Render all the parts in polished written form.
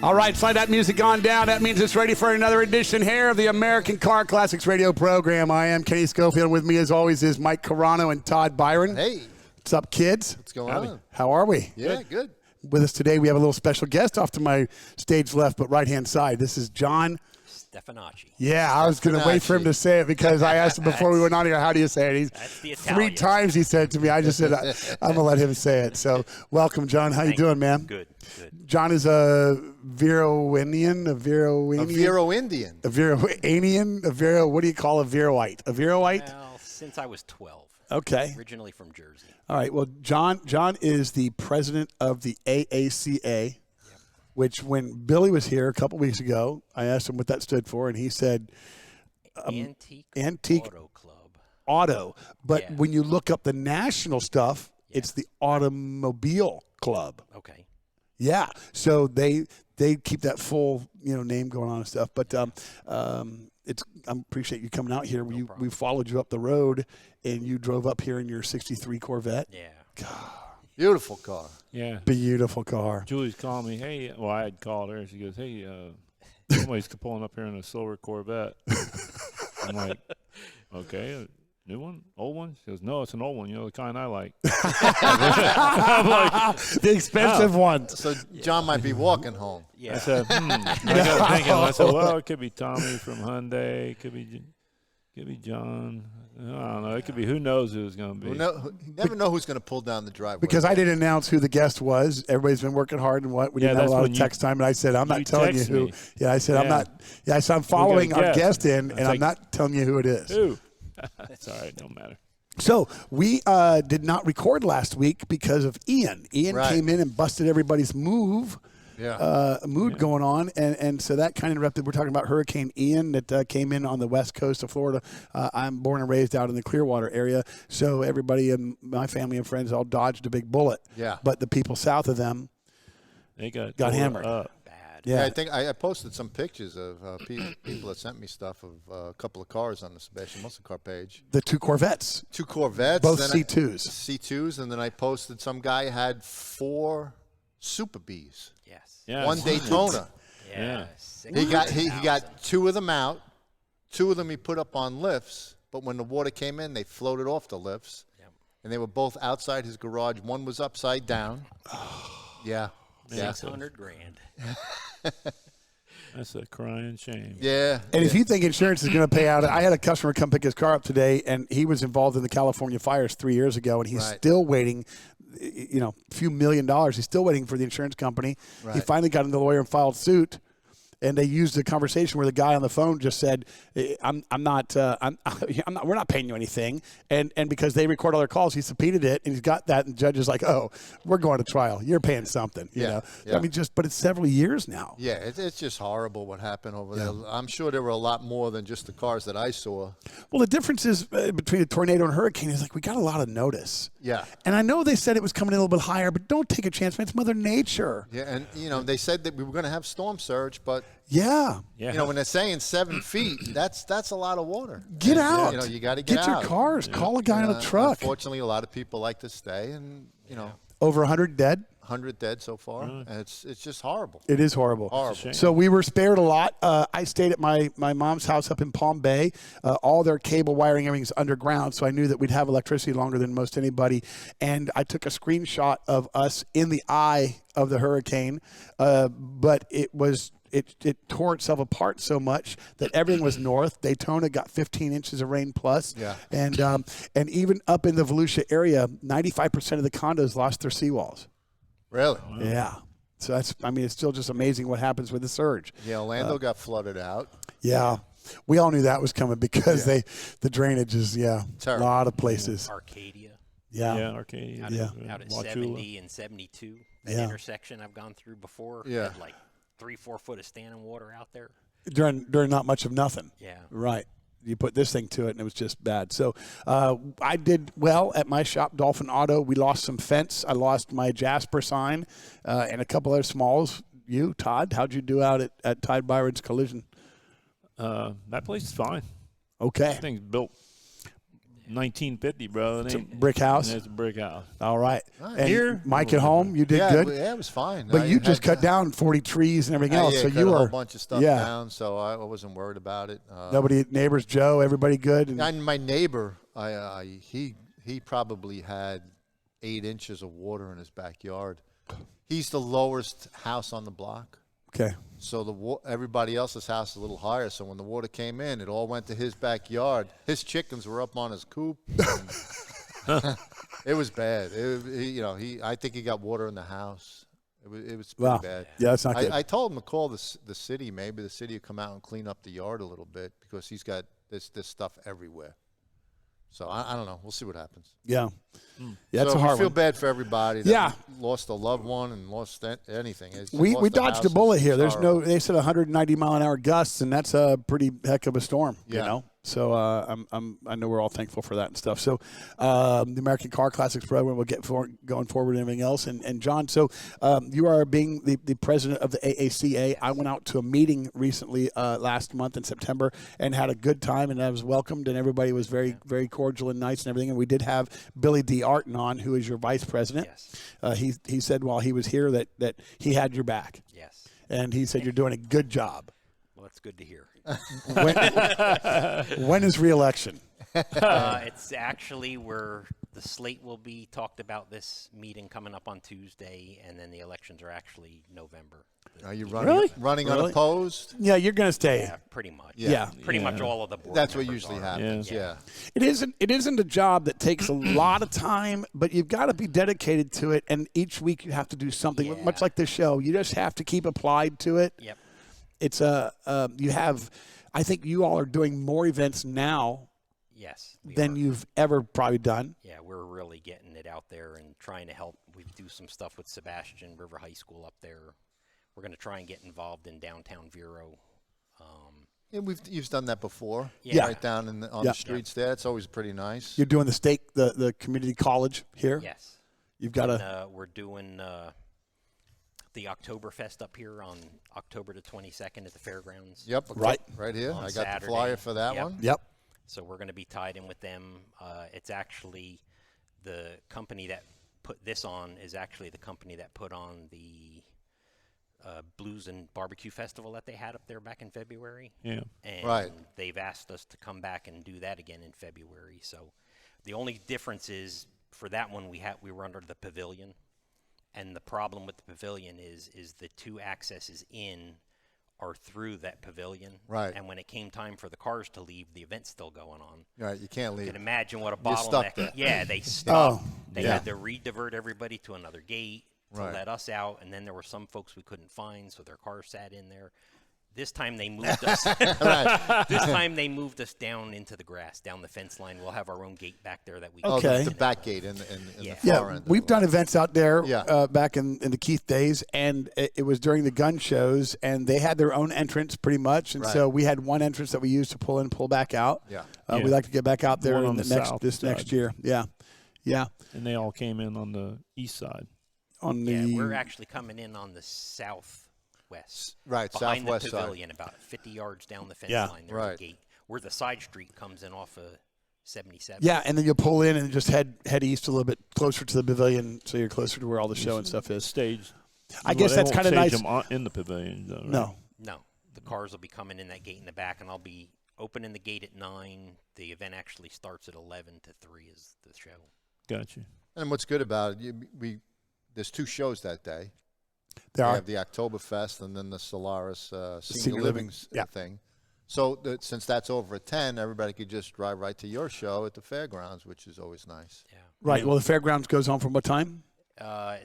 All right, slide that music on down. That means it's ready for another edition here of the American Car Classics radio program. I am Kenny Schofield. With me, as always, is Mike Carano and Todd Byron. Hey. What's up, kids? What's going on? How are we? Yeah, good. With us today, we have a little special guest off to my stage left but right-hand side. This is John Stephanacci. Yeah, I was going to wait for him to say it because I asked him before we went on here, how do you say it? That's the Three Italian. times he said it to me. I just said, I'm going to let him say it. So welcome, John. How you doing, man? Good. John is a Vero-Indian, A Vero-Indian. what do you call a Veroite? A Veroite? Well, since I was 12. Okay. Originally from Jersey. All right. Well, John is the president of the AACA, which when Billy was here a couple weeks ago, I asked him what that stood for, and he said Antique Auto Club. Auto. But Yeah. when you look up the national stuff, it's the Automobile Club. Okay. Yeah. So they keep that full name going on and stuff. But I appreciate you coming out here. We followed you up the road, and you drove up here in your '63 Corvette. Yeah. God. Beautiful car. Yeah. Beautiful car. Julie's calling me. Hey, well, I had called her. She goes, hey, somebody's pulling up here in a silver Corvette. I'm like, okay, a new one, old one? She goes, no, it's an old one, the kind I like. I'm like, the expensive one. So John might be walking home. Yeah. I said, I got thinking. I said, well, it could be Tommy from Hyundai. It could be John. I don't know. It could be who knows who it's going to be. You never know who's going to pull down the driveway. Because I didn't announce who the guest was. Everybody's been working hard and we didn't have a lot of text time. And I said, I'm not telling you who. Me. Yeah, I said, I'm not. Yeah, I said, I'm following our guest in, and I'm not telling you who it is. Who? It's all right. Don't matter. So we did not record last week because of Ian. Ian came in and busted everybody's mood going on, and so that kind of interrupted. We're talking about Hurricane Ian that came in on the west coast of Florida. I'm born and raised out in the Clearwater area, so everybody in my family and friends all dodged a big bullet. Yeah. But the people south of them, they got hammered. Up. Bad. Yeah. I think I posted some pictures of people that sent me stuff of a couple of cars on the Sebastian Muscle Car page. The two Corvettes. Two Corvettes. Both then C2s. C2s, and then I posted some guy had 4 Super Bs. Yes. Yeah. One Daytona. Yeah. He got 2 of them out. 2 of them he put up on lifts, but when the water came in, they floated off the lifts. Yep. And they were both outside his garage. One was upside down. Yeah. Yeah. $600,000. That's a crying shame. Yeah. And if you think insurance is going to pay out, I had a customer come pick his car up today, and he was involved in the California fires 3 years ago, and he's still waiting. A few $1 million. He's still waiting for the insurance company. Right. He finally got in the lawyer and filed suit. And they used a conversation where the guy on the phone just said, we're not paying you anything. And because they record all their calls, he subpoenaed it, and he's got that, and the judge is like, oh, we're going to trial. You're paying something, you know. Yeah. I mean, but it's several years now. Yeah, it's just horrible what happened over there. I'm sure there were a lot more than just the cars that I saw. Well, the difference is between a tornado and a hurricane is we got a lot of notice. Yeah. And I know they said it was coming in a little bit higher, but don't take a chance, man. It's Mother Nature. Yeah, and, they said that we were going to have storm surge, but Yeah. when they're saying 7 feet, that's a lot of water. Get out. You got to get out. Get your cars. Yeah. Call a guy on a truck. Unfortunately, a lot of people like to stay, and over 100 dead. 100 dead so far, and it's just horrible. It is horrible. Horrible. So we were spared a lot. I stayed at my mom's house up in Palm Bay. All their cable wiring, everything's underground, so I knew that we'd have electricity longer than most anybody. And I took a screenshot of us in the eye of the hurricane, but it tore itself apart so much that everything was north. Daytona got 15 inches of rain plus. Yeah. And even up in the Volusia area, 95% of the condos lost their seawalls. Really? Wow. Yeah. So it's still just amazing what happens with the surge. Yeah, Orlando got flooded out. Yeah. We all knew that was coming because the drainage is, terrible. A lot of places. Arcadia. Yeah. Yeah, Arcadia. Out at 70 and 72. That intersection I've gone through before. Yeah. Had like 3-4 foot of standing water out there. During not much of nothing. Yeah. Right. You put this thing to it, and it was just bad. So I did well at my shop, Dolphin Auto. We lost some fence. I lost my Jasper sign and a couple other smalls. you, Todd? How'd you do out at Todd Byron's Collision? That place is fine. Okay. That thing's built 1950, bro. It's a brick house? It's a brick house. All right. Nice. And Here, Mike at home, you did good? Yeah, it was fine. But you just had cut down 40 trees and everything else, yeah, so cut you a were whole bunch of stuff yeah. down, so I wasn't worried about it. Nobody, neighbors, Joe, everybody good? And my neighbor, he probably had 8 inches of water in his backyard. He's the lowest house on the block. Okay. So everybody else's house is a little higher. So when the water came in, it all went to his backyard. His chickens were up on his coop. It was bad. I think he got water in the house. It was pretty bad. Yeah, that's not good. I told him to call the city. Maybe the city would come out and clean up the yard a little bit because he's got this stuff everywhere. So I don't know. We'll see what happens. Yeah. Yeah, it's so a hard we feel one. bad for everybody that Yeah. lost a loved one and lost anything. We dodged a bullet here. There's horrible. they said 190-mile-an-hour gusts, and that's a pretty heck of a storm, you Yeah. know. So I know we're all thankful for that and stuff. So the American Car Classics program will get going forward and everything else. And John, so you are being the president of the AACA. I went out to a meeting recently last month in September and had a good time, and I was welcomed, and everybody was very, very cordial and nice and everything. And we did have Billy D. Arton on, who is your vice president. Yes. He said while he was here that he had your back. Yes. And he said you're doing a good job. Well, that's good to hear. When is re-election? It's actually where the slate will be talked about this meeting coming up on Tuesday, and then the elections are actually November. Are you running Really? unopposed? Yeah, you're going to stay. Yeah, pretty much. Yeah. Pretty much all of the board That's what members usually are. happens. Yeah. Yeah. It isn't a job that takes a lot of time, but you've got to be dedicated to it, and each week you have to do something. Yeah. Much like this show, you just have to keep applied to it. Yep. It's I think you all are doing more events now Yes. we than are. you've ever probably done. Yeah, we're really getting it out there and trying to help. We do some stuff with Sebastian River High School up there. We're going to try and get involved in downtown Vero. Yeah, you've done that before. Yeah. Right down on the streets there. It's always pretty nice. You're doing the community college here. Yes. You've got We're doing the Oktoberfest up here on October the 22nd at the fairgrounds. Yep. Right here. On I got Saturday. the flyer for that Yep. one. Yep. So we're going to be tied in with them. It's actually the company that put this on is actually the company that put on the Blues and Barbecue Festival that they had up there back in February. Yeah. And Right. they've asked us to come back and do that again in February. So the only difference is for that one we were under the pavilion. And the problem with the pavilion is the two accesses in are through that pavilion. Right. And when it came time for the cars to leave, the event's still going on. Right. You can't You leave. can imagine what a You're stuck bottleneck. there. Yeah, they stopped. They yeah. had to re-divert everybody to another gate to Right. let us out, and then there were some folks we couldn't find, so their cars sat in there. This time they moved us. This time they moved us down into the grass, down the fence line. We'll have our own gate back there that we. Oh, Okay. the back gate in the Yeah. far end. We've done events out there Yeah. back in the Keith days, and it was during the gun shows, and they had their own entrance pretty much, and so Right. we had one entrance that we used to pull in and pull back out. Yeah. We'd like to get back out there One in on the the south next side. year. Yeah, yeah. And they all came in on the east side. On the Yeah, we're actually coming in on the southwest. Right, behind southwest the side. pavilion, about 50 yards down the fence Yeah. line. There's Right. a gate where the side street comes in off of 77. yeah, and then you'll pull in and just head east a little bit closer to the pavilion, so you're closer to where all the show and stuff is. Stage. I guess They that's won't kind of stage nice. them in the pavilion, though, right? No, No, the cars will be coming in that gate in the back, and I'll be opening the gate at 9. The event actually starts at 11 to 3 is the show. Got you. And what's good about it, there's 2 shows that day. there We are. have the Oktoberfest and then the Solaris Senior Senior Living, Living yeah. thing. So since that's over at 10, everybody could just drive right to your show at the fairgrounds, which is always nice. Yeah. Right. Well, the fairgrounds goes on from what time?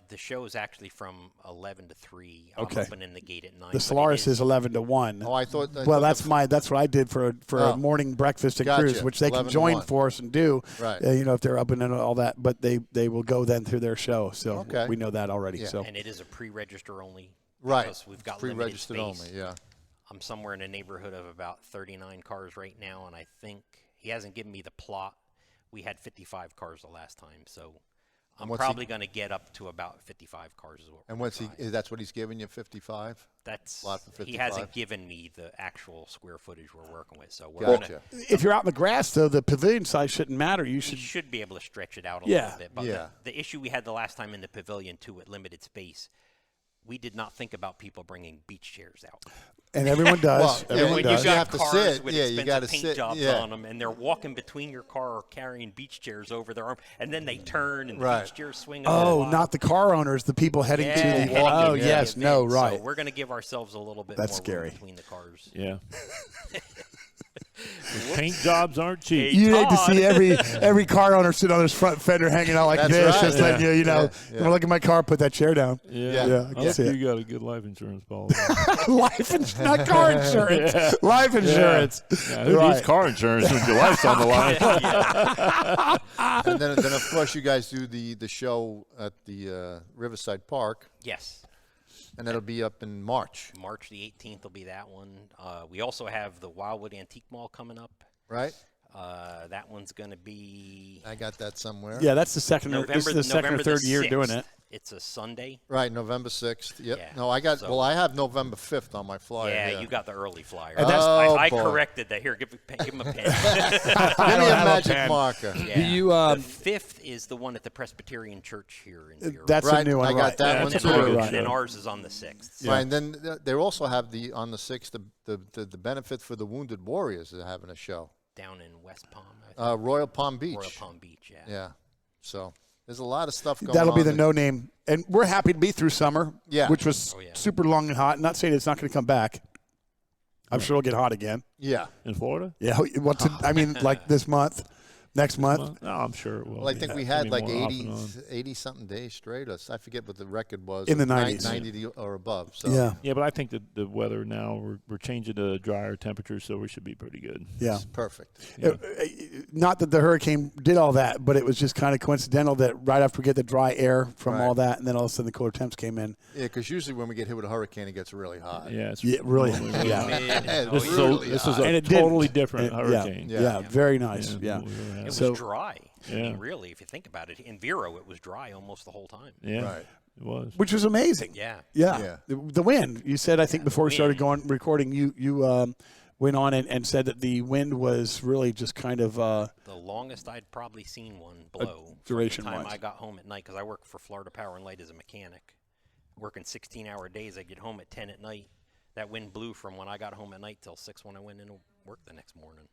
The show is actually from 11 to 3. Okay. I'm opening the gate at 9. The but it Solaris is 11 to 1. Oh, I thought. Well, that's what I did for Oh. a morning breakfast and Gotcha. cruise, which they can 11 to join 1. for us and do. Right. If they're up and all that, but they will go then through their show. So Okay. we know that already. Yeah. So And it is a pre-register only. Right. Because we've got limited Pre-registered space. only. Yeah. I'm somewhere in the neighborhood of about 39 cars right now, and I think he hasn't given me the plot. We had 55 cars the last time, so I'm what's probably going to get up to about 55 cars. Is what And we're what's he? trying. That's what he's giving you, 55. That's lot for he 55? hasn't given me the actual square footage we're working with, so we're Gotcha. If you're out in the grass, though, the pavilion size shouldn't matter. You we should. should be able to stretch it out a Yeah. little bit. But Yeah. the issue we had the last time in the pavilion too, with limited space, we did not think about people bringing beach chairs out. And everyone does. Well, everyone When does. you got have to cars sit. with Yeah, you expensive gotta paint sit. jobs Yeah. on them, and they're walking between your car carrying beach chairs over their arm, and then they turn and the Right. beach chairs swing. Oh, over. not the car owners, the people heading to the. heading Oh, to the yes, event. no, right. So we're going to give ourselves a little bit That's more scary. room between the cars. Yeah. Paint jobs aren't cheap. You hate to Todd. see every car owner sit on his front fender hanging out like That's this, right. just letting you know, Yeah. look at my car, put that chair down. Yeah. Yeah, I can I see hope it. you got a good life insurance policy. Life insurance, not car insurance. Life insurance. Yeah, who Right. needs car insurance when your life's on the line? And then of course you guys do the show at the Riverside Park, Yes. and that'll be up in March, March the 18th will be that one. We also have the Wildwood Antique Mall coming up. right? That one's going to be I got that somewhere. Yeah, that's the second. November, This is the second or November third the year 6th. doing it. It's a Sunday. Right, November 6th. Yep. Yeah. No, I got. So- well, I have November 5th on my flyer. Yeah, here. you got the early flyer. And that's- I boy. corrected that. Here, give him a pen. Give me a have a magic pen. marker. Yeah. you, the 5th is the one at the Presbyterian Church here in Vero. That's a Right, new one. I got right. that and one then, too. ours, Right. and then ours is on the 6th. Yeah. Right, and then they also have on the 6th the benefit for the Wounded Warriors. They're having a show. Down in West Palm, I think. Royal Palm Beach. Royal Palm Beach, yeah. Yeah. So there's a lot of stuff going That'll on. be the there. no name, and we're happy to be through summer. Yeah. which was Oh, yeah. super long and hot. Not saying it's not going to come back. I'm sure it'll get hot again. Yeah. In Florida? Yeah, I mean, like this month, next month. No, I'm sure it will. Well, I think we had like more off 80, and on. 80-something days straight. I forget what the record was. In the of 90s. 90 or above. So. Yeah, Yeah, but I think that the weather now, we're changing to drier temperatures, so we should be pretty good. yeah. Perfect. Yeah. Not that the hurricane did all that, but it was just kind of coincidental that right after we get the dry air from Right. all that, and then all of a sudden the cooler temps came in. Yeah, because usually when we get hit with a hurricane, it gets really hot. Yeah, it's Yeah, really. really Yeah. Yeah, This is really this is hot. a And it didn't. totally different Yeah, hurricane. Yeah, very nice. Yeah. we really have- It So- was dry. I Yeah. mean, really, if you think about it, in Vero, it was dry almost the whole time. Yeah, Right. it was. Which was amazing. Yeah. Yeah. Yeah. The wind. You said, I think before we started wind. going recording, you went on and said that the wind was really just kind of The longest I'd probably seen one blow duration from the time wise. I got home at night, because I work for Florida Power and Light as a mechanic. Working 16-hour days, I'd get home at 10 at night. That wind blew from when I got home at night till 6 when I went into work the next morning.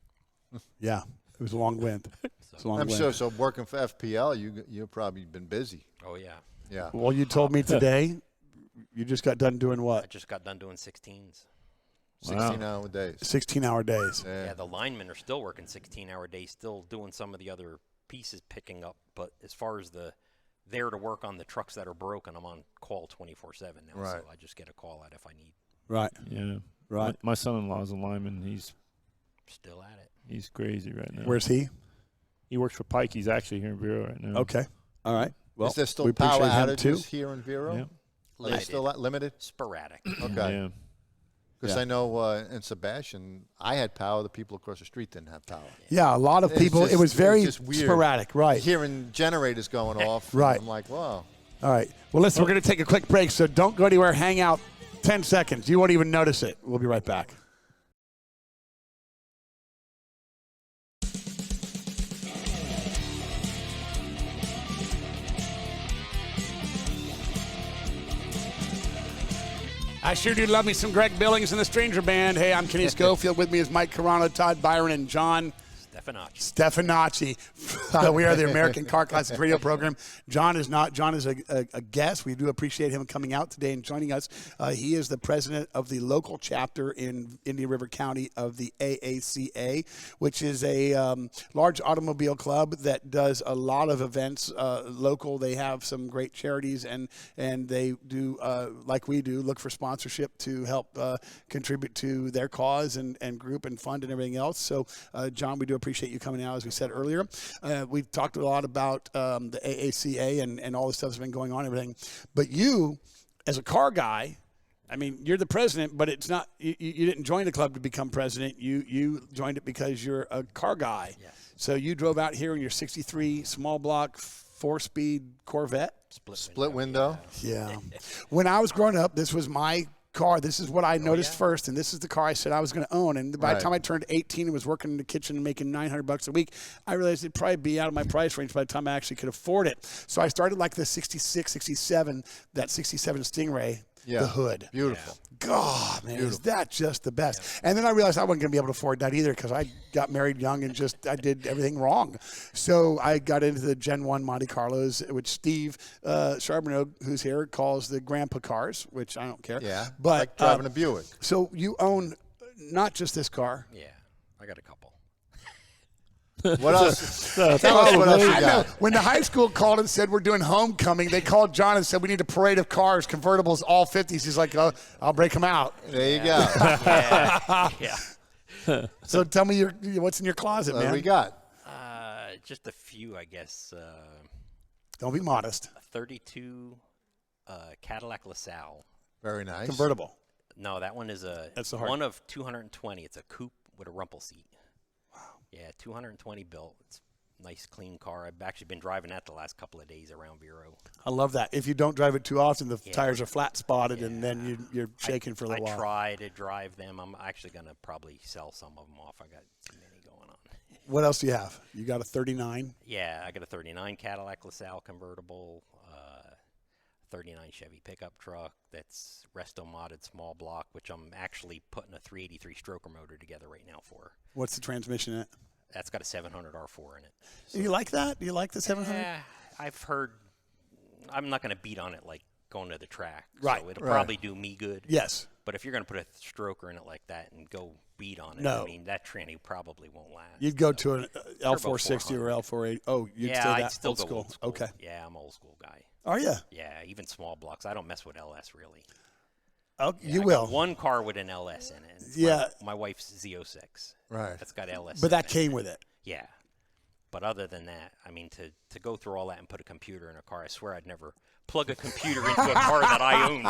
yeah. It was a long wind. It was a long I'm wind. sure. So working for FPL, you've probably been busy. Oh, yeah. Yeah. Well, you told me today you just got done doing I what? just got done doing 16s. 16-hour days. 16-hour days. Yeah, the linemen are still working 16-hour days, still doing some of the other pieces picking up. But as far as there to work on the trucks that are broken, I'm on call 24/7 now. Right. So I just get a call out if I need. Right. Yeah, Right. My son-in-law's a lineman. Still at it. He's crazy right now. Where's he? He works for Pike. He's actually here in Vero right now. Okay. All right. Well, Is there still we power appreciate him outages too. here in Vero? Yeah. Are they Limited. still limited? Sporadic. Okay. Yeah. Because Yeah. I know in Sebastian, I had power. The people across the street didn't have power. Yeah, a lot of It's people. just- It was very it's just weird. sporadic. Right. Hearing generators going off. Right. I'm like, wow. All right. Well, listen, we're going to take a quick break, so don't go anywhere. Hang out 10 seconds. You won't even notice it. We'll be right back. I sure do love me some Greg Billings and the Stranger Band. Hey, I'm Kenny Schofield. With me is Mike Carano, Todd Byron, and John Stephanacci. Stephanacci. We are the American Car Classics radio program. John is not. John is a guest. We do appreciate him coming out today and joining us. He is the president of the local chapter in Indian River County of the AACA, which is a large automobile club that does a lot of events local. They have some great charities, and they do, like we do, look for sponsorship to help contribute to their cause and group and fund and everything else. So, John, we do appreciate you coming out, as we said earlier. We've talked a lot about the AACA and all the stuff that's been going on and everything. But you, as a car guy, I mean, you're the president, but it's not. You didn't join the club to become president. You joined it because you're a car guy. Yes. So you drove out here in your '63 small block 4-speed Corvette. Split window. Yeah. When I was growing up, this was my car. This is what I noticed first, and this is the car I said I was going to own. And by the time I turned 18 and was working in the kitchen and making $900 a week, I realized it'd probably be out of my price range by the time I actually could afford it. So I started like the 66, 67, that 67 Stingray. Yeah. The hood. Beautiful. God, man, is that just the best? Yeah. And then I realized I wasn't going to be able to afford that either because I got married young and I did everything wrong. So I got into the Gen 1 Monte Carlos, which Steve Charbonneau, who's here, calls the grandpa cars, which I don't care. Yeah, but like driving a Buick. So you own not just this car. Yeah, I got a couple. What else? Tell us what else you I know. got. When the high school called and said we're doing homecoming, they called John and said we need a parade of cars, convertibles, all 50s. He's like, oh, I'll break them out. There you go. Yeah. So tell me what's in your closet, man. What we got? Just a few, I guess. Don't be modest. A 32 Cadillac Lasalle. Very nice. Convertible. No, that one is That's the hard. one of 220. It's a coupe with a rumple seat. Wow. Yeah, 220 built. It's a nice, clean car. I've actually been driving that the last couple of days around Vero. I love that. If you don't drive it too often, the tires are flat spotted, and then you're shaking for a little while. I try to drive them. I'm actually going to probably sell some of them off. I got too many going on. What else do you have? You got a 39? Yeah, I got a 39 Cadillac LaSalle convertible, 39 Chevy pickup truck that's resto modded small block, which I'm actually putting a 383 stroker motor together right now for. What's the transmission in it? That's got a 700 R4 in it. So, you like that? Do you like the 700? Yeah, I've heard. I'm not going to beat on it like going to the track. Right. So it'll probably do me good. Yes. But if you're going to put a stroker in it like that and go beat on it, No. I mean, that tranny probably won't last. You'd go to an L460 or 400. L480. Oh, you'd yeah, stay that I'd still old go school. old school. Okay. Yeah, I'm an old school guy. Are you? Yeah, even small blocks. I don't mess with LS really. Oh, Yeah, you I will. got one car with an LS in it. It's Yeah. my wife's Z06. Right. That's got LS. But in that it. came with it. Yeah. But other than that, I mean, to go through all that and put a computer in a car, I swear I'd never plug a computer into a car that I own.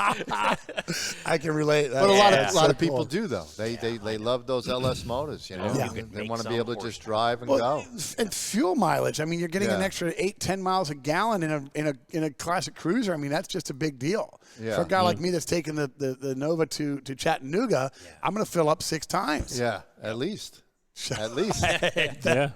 I can relate. But a That's lot so of people cool. do though. They love those LS motors. You know, Yeah. they Make want to be some able to just horsepower. drive and Well, go. and fuel mileage. I mean, you're getting an Yeah. extra 8-10 miles a gallon in a classic cruiser. I mean, that's just a big deal. Yeah. For a guy like me that's taking the Nova to Chattanooga, I'm going to fill up 6 times. Yeah, at least. At least. Yeah.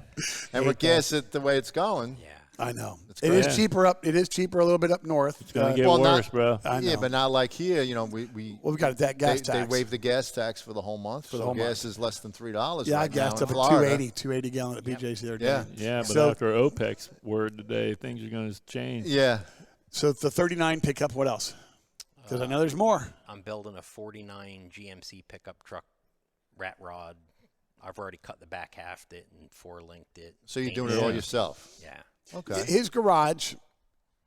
And with gas the way it's going. Yeah. I know. It's It great. is cheaper up. It is cheaper a little bit up north. It's going to get well, not- worse, bro. I Yeah, know. but not like here. You know, we We've got gas they tax. waive the gas tax for the whole month. the so whole gas is less than $3. Yeah, I right now gassed in up at Florida. 280 gallon at BJ's the other day. Yeah. Yeah, but So- after OPEC's word today, things are going to change. Yeah. So the 39 pickup, what else? Because I know there's more. I'm building a 49 GMC pickup truck rat rod. I've already cut the back half it and 4-linked it. So you're doing painted it all Yeah. yourself. Yeah. Okay. His garage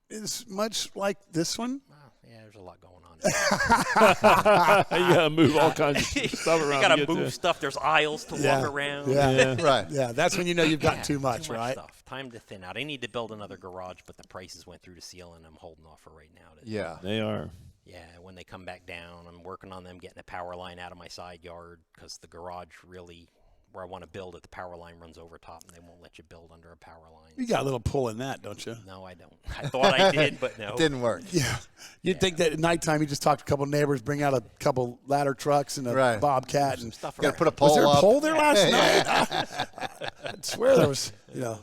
is much like this one. Well, yeah, there's a lot going on. You got to move all kinds of stuff around. You got to to get move to- stuff. There's aisles to Yeah. walk around. Yeah. Yeah. Right. Yeah, that's when you know you've got Yeah, too much, right? stuff. Time to thin out. I need to build another garage, but the prices went through the ceiling. I'm holding off for right now. Yeah. They are. Yeah, when they come back down, I'm working on them getting a power line out of my side yard because the garage really, where I want to build it, the power line runs over top and they won't let you build under a power line. You got a little pull in that, don't you? No, I don't. I thought I did, but no. Didn't work. Yeah. You'd think that at nighghttime you just talk to a couple neighbors, bring out a couple ladder trucks and a Right. Bobcat. And Stuff You got to put a was pole there a up. pole there last night? I swear there was.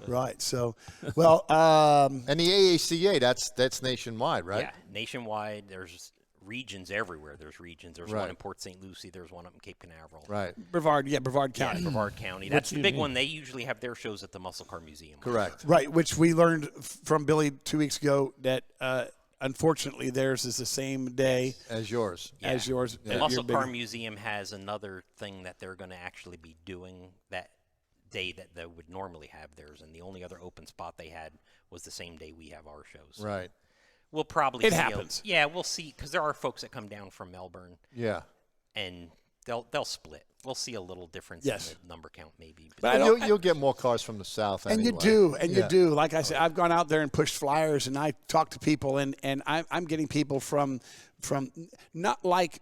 Right. So, well, And the AACA, that's nationwide, right? Yeah, nationwide. There's regions everywhere. There's regions. There's Right. one in Port St. Lucie. There's one up in Cape Canaveral. Right. Brevard Yeah, County. Brevard County. That's the you big mean? one. They usually have their shows at the Muscle Car Museum. Correct. Right, which we learned from Billy 2 weeks ago that unfortunately theirs is the same day As yours. Yeah. as yours. The at Muscle your Car big- Museum has another thing that they're going to actually be doing that day that they would normally have theirs, and the only other open spot they had was the same day we have our shows. Right. We'll probably It see happens. Yeah, we'll see because there are folks that come down from Melbourne, Yeah. and they'll split. We'll see a little difference Yes. in the number count maybe. But I But don't- you'll get more cars from the south And anyway. you do. Like I said, I've gone out there and pushed flyers, and I talk to people, and I'm getting people from not like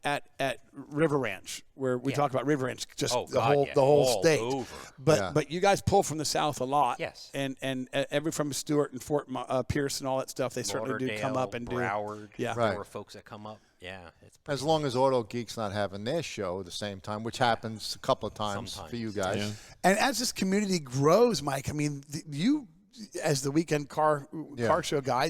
at River Ranch where we talk about River Ranch, just Oh, the God, whole yeah. the whole All state. over. But you guys pull from the south a lot. Yes. And every from Stewart and Fort Pierce and all that stuff, they certainly do come up and Broward, do. Yeah. Right. There were folks that come up. Yeah, it's pretty As long as Auto Geek's not having their show at the same time, which happens a couple of times Sometimes. for you guys. Yeah. And as this community grows, Mike, I mean, you as the weekend car show guy,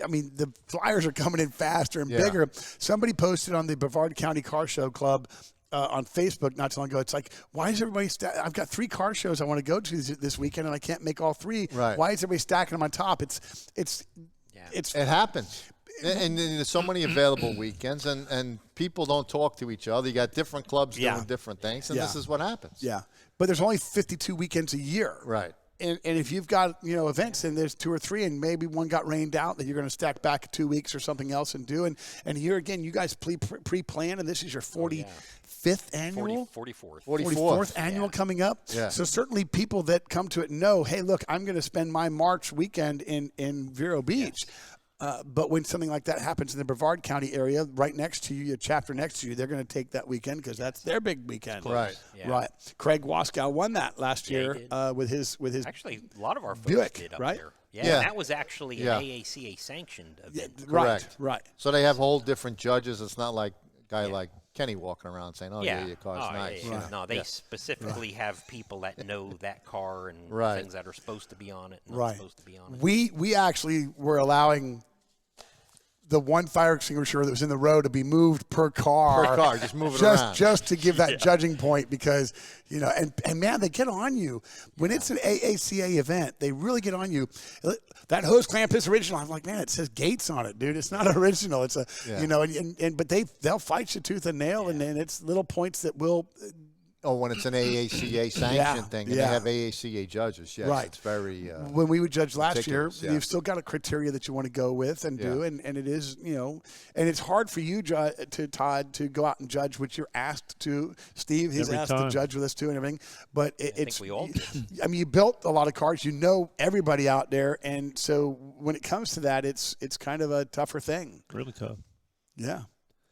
I mean, the flyers are coming in faster and bigger. Somebody posted on the Brevard County Car Show Club on Facebook not too long ago. It's like, why is everybody? I've got 3 car shows I want to go to this weekend, and I can't make all 3. Right. Why is everybody stacking them on top? It's It happens. And there's so many available weekends, and people don't talk to each other. You got different clubs doing different things, and this is what happens. Yeah, but there's only 52 weekends a year. Right. And if you've got, events and there's 2 or 3 and maybe one got rained out that you're going to stack back 2 weeks or something else and do. And here again, you guys pre-plan, and this is your 45th annual? 44th. 44th annual coming up. Yeah. So certainly people that come to it know, hey, look, I'm going to spend my March weekend in Vero Beach. But when something like that happens in the Brevard County area, right next to you, a chapter next to you, they're going to take that weekend because that's their big weekend. Right. Yeah. Right. Craig Waskow won that last Yeah, he year did. with his Actually, a lot of our folks Buick, did up right? there. Yeah. And that was actually an AACA sanctioned event. Correct. Right. So they have whole different judges. It's not like a guy like Kenny walking around saying, "Oh yeah, your car's Oh, nice." yeah. No, they specifically have people that know that car and Right. things that are supposed to be on it and Right. not supposed to be on it. We actually were allowing the one fire extinguisher that was in the row to be moved per car. Per car, just move it around. Just to give that judging point because, and man, they get on you. When it's an AACA event, they really get on you. That hose clamp is original. I'm like, man, it says Gates on it, dude. It's not original. It's but they'll fight you tooth and nail, and it's little points that will. Oh, when it's an AACA sanctioned thing, and they have AACA judges. Yes, Right. It's very. When we would judge last year, meticulous, yeah. you've still got a criteria that you want to go with and do, and it is, and it's hard for you, Todd, to go out and judge, which you're asked to. Steve, he's Every asked time. to judge with us too and everything. But I think we all did. I mean, you built a lot of cars. You know everybody out there, and so when it comes to that, it's kind of a tougher thing. Really tough. Yeah.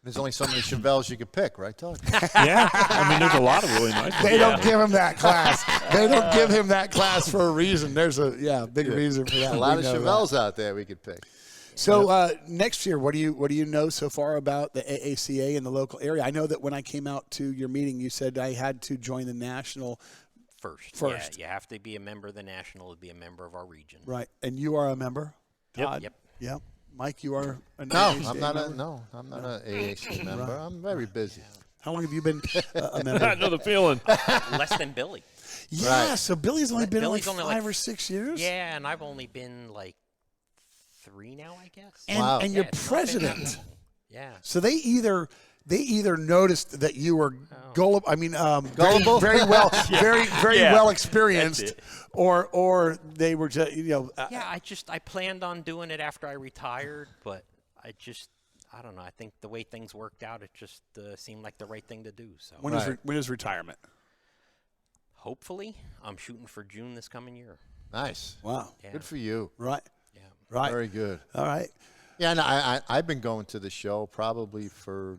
There's only so many Chevelles you could pick, right, Todd? Yeah. I mean, there's a lot of really nice ones. They don't give him that class. They don't give him that class for a reason. There's a big reason for that. A lot We of know that. Chevelles out there we could pick. So next year, what do you know so far about the AACA in the local area? I know that when I came out to your meeting, you said I had to join the national First. First. Yeah, you have to be a member of the national to be a member of our region. Right, and you are a member. Todd? Yep. Yep. Mike, you are a No, AACA I'm not member? I'm not an AAC member. I'm very busy. How long have you been a member? I know the feeling. Less than Billy. Yeah, Right. so Billy's only been Billy's like only 5 or 6 years. Yeah, and I've only been like 3 now, I guess. And, Wow. and Yeah, you're it's not been that president. long. Yeah. So they either noticed that you were gullible. I mean, Gullible? very well, very Yeah, well experienced, that's it. or they were just Yeah, I planned on doing it after I retired, but I don't know. I think the way things worked out, it just seemed like the right thing to do. So When is retirement? hopefully, I'm shooting for June this coming year. Nice. Wow. Yeah. Good for you. Right. Yeah. Right. Very good. All right. Yeah, and I've been going to the show probably for,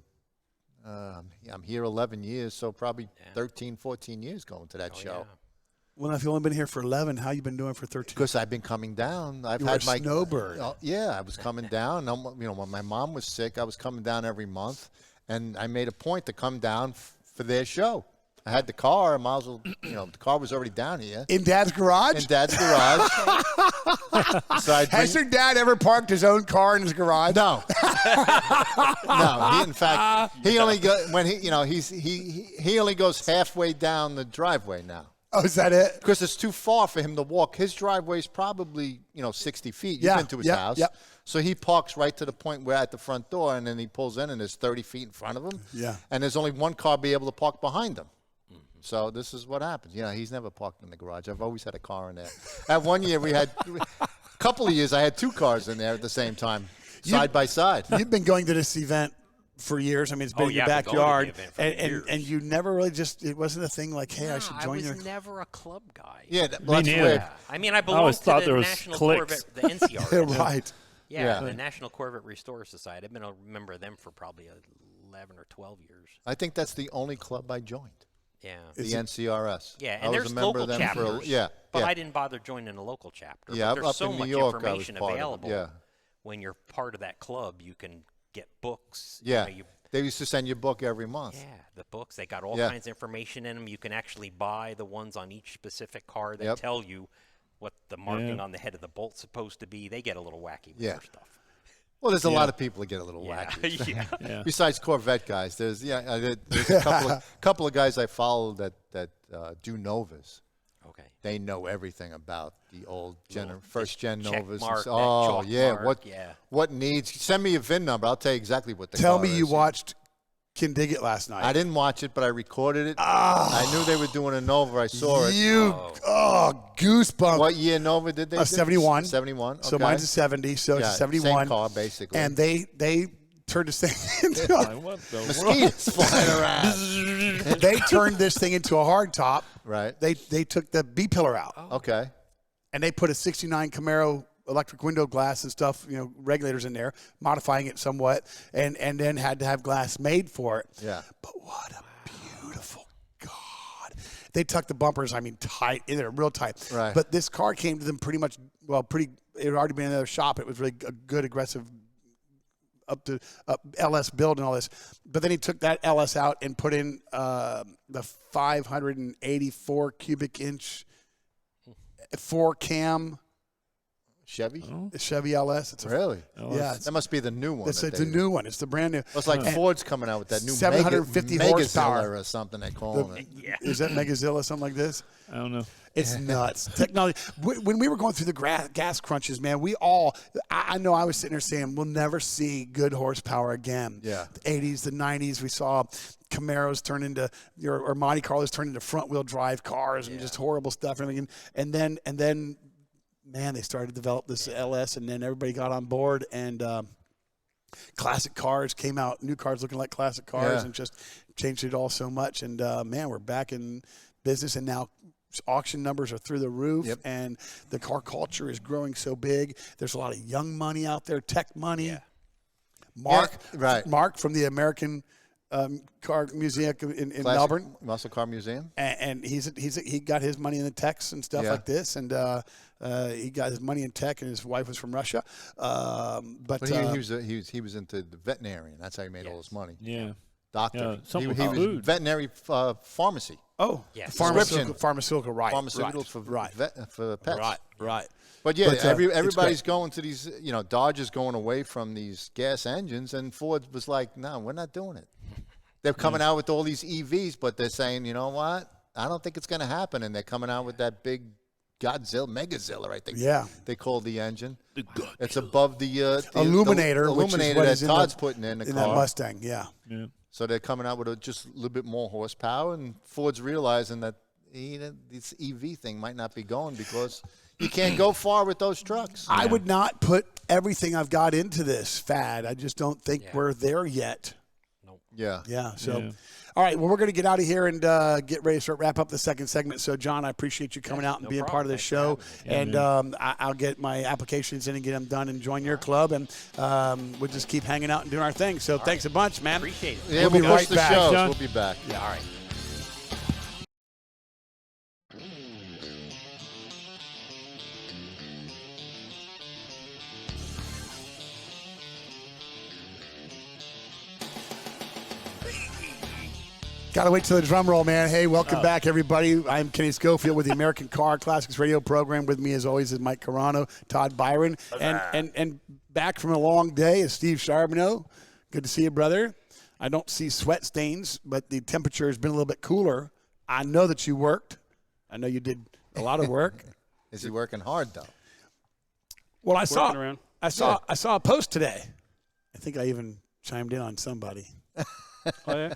I'm here 11 years, so probably 13, 14 years going to that show. Yeah. Well, if you've only been here for 11, how you been doing for 13? Because I've been coming down. I've You were had a my snowbird. Yeah, I was coming down. When my mom was sick, I was coming down every month, and I made a point to come down for their show. I had the car. I might as well, the car was already down here In Dad's garage? in Dad's garage. So I Has your dad ever parked his own car in his garage? No, no. He, in fact, he only he only goes halfway down the driveway now. Oh, is that it? Because it's too far for him to walk. His driveway's probably 60 feet. You've Yeah, been to his yep, house. yep. So he parks right to the point where at the front door, and then he pulls in, and there's 30 feet in front of him. Yeah. And there's only one car be able to park behind him. So this is what happens. He's never parked in the garage. I've always had a car in there. At one year, a couple of years, I had 2 cars in there at the same time, side by side. You've been going to this event for years. I mean, it's been Oh, in your yeah, I've been going to the backyard, event for and years. you never really it wasn't a thing like, hey, I should join I your. was never a club guy. Yeah, Me that's neither. weird. Yeah. I mean, I always belonged thought to there the was National cliques. Corvette, the NCRS. Right. Yeah, Yeah. the National Corvette Restorer Society. I've been a member of them for probably 11 or 12 years. I think that's the only club I joined. Yeah. The NCRS. Yeah, I and was there's a member local of them chapters. for But I didn't bother joining a local chapter. Yeah, but there's up so in New much York, I was information part of it, available. yeah. When you're part of that club, you can get books. Yeah. You know, They used to send you a book every month. yeah, the books. They got all Yeah. kinds of information in them. You can actually buy the ones on each specific car that Yep. tell you what the marking Yeah. on the head of the bolt's supposed to be. They get a little wacky with Yeah. their stuff. Well, there's a lot of people that get a little Yeah. wacky. yeah. Yeah. Besides Corvette guys, there's a couple of guys I follow that do Novas. Okay. They know everything about the old Little first gen check Novas. mark, that Oh chalk yeah, mark, yeah. what needs? Send me a VIN number. I'll tell you exactly what the Tell car me you is. watched Can Dig It last night. I didn't watch it, but I recorded it. I knew they were doing a Nova. I saw it. Goosebumps. What year Nova did they do? 71. 71. So okay. mine's a 70, so it's Yeah, a 71. Same car, basically. And they turned this thing into Like, what the world? mosquitoes flying around. they turned this thing into a hard top. Right. They took the B pillar out Okay. and they put a 69 Camaro electric window glass and stuff, regulators in there, modifying it somewhat, and then had to have glass made for it. Yeah. But what a beautiful God. They tucked the bumpers, tight, in there, real tight. Right. But this car came to them it had already been in their shop. It was really a good, aggressive, up to LS build and all this. But then he took that LS out and put in the 584 cubic inch 4-cam Chevy? Chevy LS. It's Really? yeah, That must be the new one. it's that the they- new one. It's the brand new. It's like Ford's coming out with that new 750 horsepower. Megazilla or something they call it. Is that Megazilla, something like this? I don't know. It's nuts. Technology. When we were going through the gas crunches, man, I know I was sitting there saying, we'll never see good horsepower again. Yeah. The 80s, the 90s, we saw Camaros turn into, or Monte Carlos turn into front wheel drive cars and just horrible stuff. And then, man, they started to develop this LS, and then everybody got on board, and classic cars came out, new cars looking like classic cars, Yeah. and just changed it all so much. And, man, we're back in business, and now auction numbers are through the roof, Yep. and the car culture is growing so big. There's a lot of young money out there, tech money. Yeah. Mark from the American Car Museum in Classic Melbourne. Muscle Car Museum? And he got his money in the techs and stuff Yeah. like this, and he got his money in tech, and his wife was from Russia. But He was into the veterinarian. That's how he made all his money. Yeah. Doctor. Yeah, something he with was food. veterinary pharmacy. Yes. pharmaceutical, right? Pharmaceuticals for pets. Right. But yeah, But, everybody's it's going to these. Dodge is going away from these gas engines, and Ford was like, "No, we're not doing it." They're coming out with all these EVs, but they're saying, "You know what? I don't think it's going to happen." And they're coming out with that big Megazilla, I think. Yeah. They call the engine. It's above the Illuminator, which is illuminator what that is in Todd's the- putting in the in car. that Mustang. Yeah. Yeah. So they're coming out with just a little bit more horsepower, and Ford's realizing that this EV thing might not be going because you can't go far with those trucks. I would not put everything I've got into this fad. I just don't think we're there yet. Yeah. Yeah. So, Yeah. all right. Well, we're going to get out of here and get ready to start wrap up the second segment. So, John, I appreciate you coming out and no being problem. part of this Thanks for show. having And I'll get my applications in and get them done and join your club. And we'll just keep hanging out and doing our thing. So, thanks a bunch, man. Appreciate it. Yeah, We'll be we'll push right the back, shows. John. We'll be back. Yeah, all right. Got to wait till the drum roll, man. Hey, welcome back, everybody. I'm Kenny Schofield with the American Car Classics Radio Program. With me, as always, is Mike Carano, Todd Byron, and back from a long day is Steve Charbonneau. Good to see you, brother. I don't see sweat stains, but the temperature has been a little bit cooler. I know that you worked. I know you did a lot of work. Is he working hard though? Well, I saw a post today. I think I even chimed in on somebody. Oh, yeah?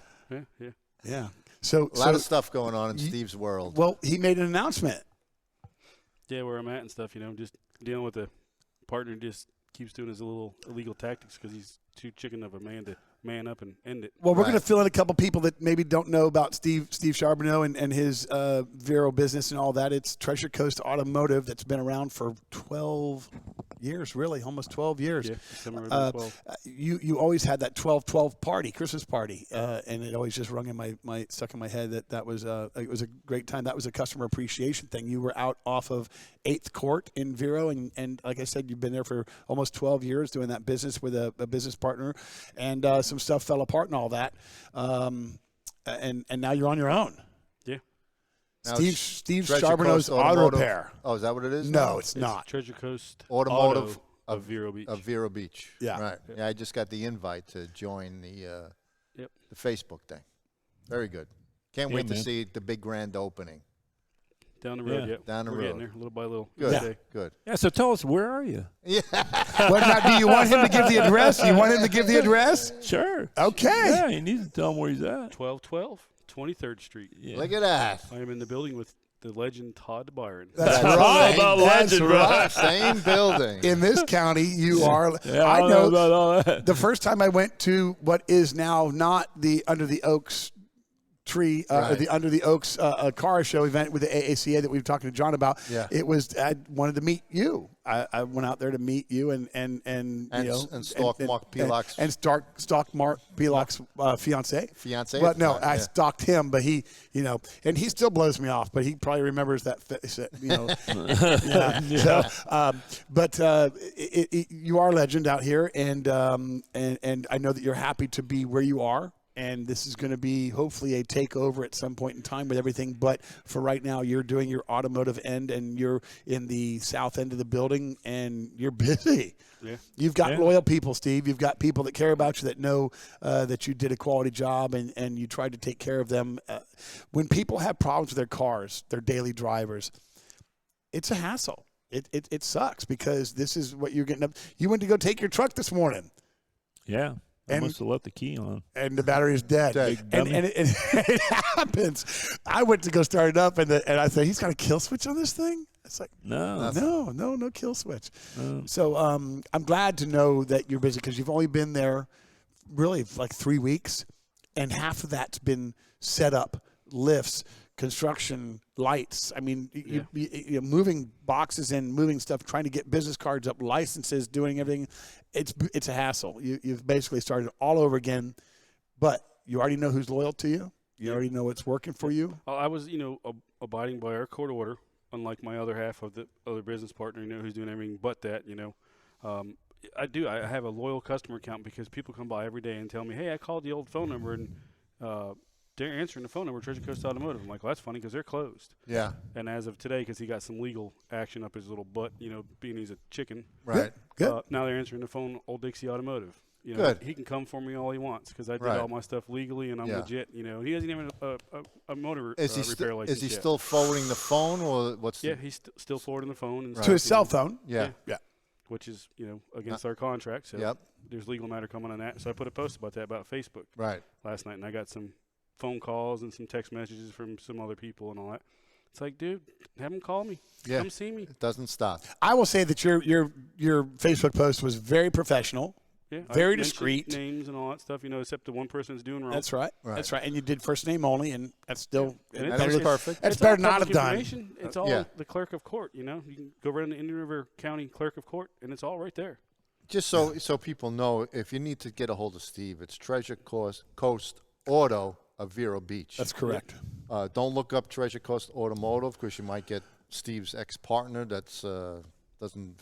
Yeah. Yeah. So A lot of stuff going on in Steve's world. Well, he made an announcement. Yeah, where I'm at and stuff, just dealing with a partner just keeps doing his little illegal tactics because he's too chicken of a man to man up and end it. Well, we're going Right. to fill in a couple people that maybe don't know about Steve Charbonneau and his Vero business and all that. It's Treasure Coast Automotive that's been around for 12 years, really, almost 12 years. Yeah, December 12. You always had that 12-12 party, Christmas party, and it always just rung in my stuck in my head that was it was a great time. That was a customer appreciation thing. You were out off of 8th Court in Vero, and like I said, you've been there for almost 12 years doing that business with a business partner, and some stuff fell apart and all that, and now you're on your own. Yeah. Now Steve Treasure Charbonneau's Coast Auto Automotive. Repair. Oh, is that what it is? No, now? it's not. Treasure Coast Automotive Auto of Vero Beach. Of Vero Beach. Yeah. Right. Yeah, I just got the invite to join the Facebook thing. Very good. Can't wait to man. see the big grand opening. Down the road, Yeah. Down the We're road. getting there, little by little. Good. every day. Good. Yeah, so tell us, where are you? What now? Do you want him to give the address? You want him to give the address? Sure. Okay. Yeah, you need to tell him where he's at. 1212 23rd Street. Yeah. Look at that. I am in the building with the legend Todd Byron. That's That's right. about That's legend, bro. right. Same building. In this county, you are. Yeah, I don't know about all that. the first time I went to what is now not the Under the Oaks tree, Right. the Under the Oaks car show event with the AACA that we were talking to John about. Yeah. It was, I wanted to meet you. I went out there to meet you and you know. And stalk Mark Peloc's- And stalk Mark Peloc's fiance. Fiance Well, at the no, time, I yeah. stalked him, but he, you know, and he still blows me off, but he probably remembers that, you know. Yeah. So, but you are a legend out here, and I know that you're happy to be where you are. And this is going to be hopefully a takeover at some point in time with everything. But for right now, you're doing your automotive end, and you're in the south end of the building, and you're busy. Yeah. You've got Yeah. loyal people, Steve. You've got people that care about you, that know that you did a quality job, and you tried to take care of them. When people have problems with their cars, their daily drivers, it's a hassle. It sucks because this is what you're getting up. You went to go take your truck this morning. Yeah. I And- must have left the key on. And the battery is dead. Dead. And, Dummy. and it happens. I went to go start it up, and I said, he's got a kill switch on this thing? It's like, No. no kill switch. No. So I'm glad to know that you're busy because you've only been there really like 3 weeks, and half of that's been set up, lifts, construction, lights. I mean, you're moving boxes in, moving stuff, trying to get business cards up, licenses, doing everything. It's a hassle. You've basically started all over again, but you already know who's loyal to you. You already know what's working for you. I was, abiding by our court order, unlike my other half of the other business partner, who's doing everything but that, I have a loyal customer account because people come by every day and tell me, hey, I called the old phone number and they're answering the phone number, Treasure Coast Automotive. I'm like, well, that's funny because they're closed. Yeah. And as of today, because he got some legal action up his little butt, being he's a chicken. Right. Good. Now they're answering the phone, Old Dixie Automotive. Good. He can come for me all he wants because I did Right. all my stuff legally and I'm Yeah. legit. He doesn't even have a motor Is he repair license is he yet. still forwarding the phone, or what's? Yeah, The, he's still forwarding the phone and Right. To his stuff, cell phone. yeah. Yeah. which is against our contract. So Yep. there's legal matter coming on that. So I put a post about that about Facebook Right. last night, and I got some phone calls and some text messages from some other people and all that. It's like, dude, have them call me. Yeah. Come see me. It doesn't stop. I will say that your Facebook post was very professional. Yeah, I Very mentioned discreet. names and all that stuff. except the one person's doing wrong. That's right. Right. That's right. And you did first name only, and that's still And That it's- was it's- perfect. That's it's better all not have public done. information. It's all Yeah. the clerk of court. You can go right in the Indian River County clerk of court, and it's all right there. Just so people know, if you need to get a hold of Steve, it's Treasure Coast Auto of Vero Beach. That's correct. Don't look up Treasure Coast Automotive because you might get Steve's ex-partner that's doesn't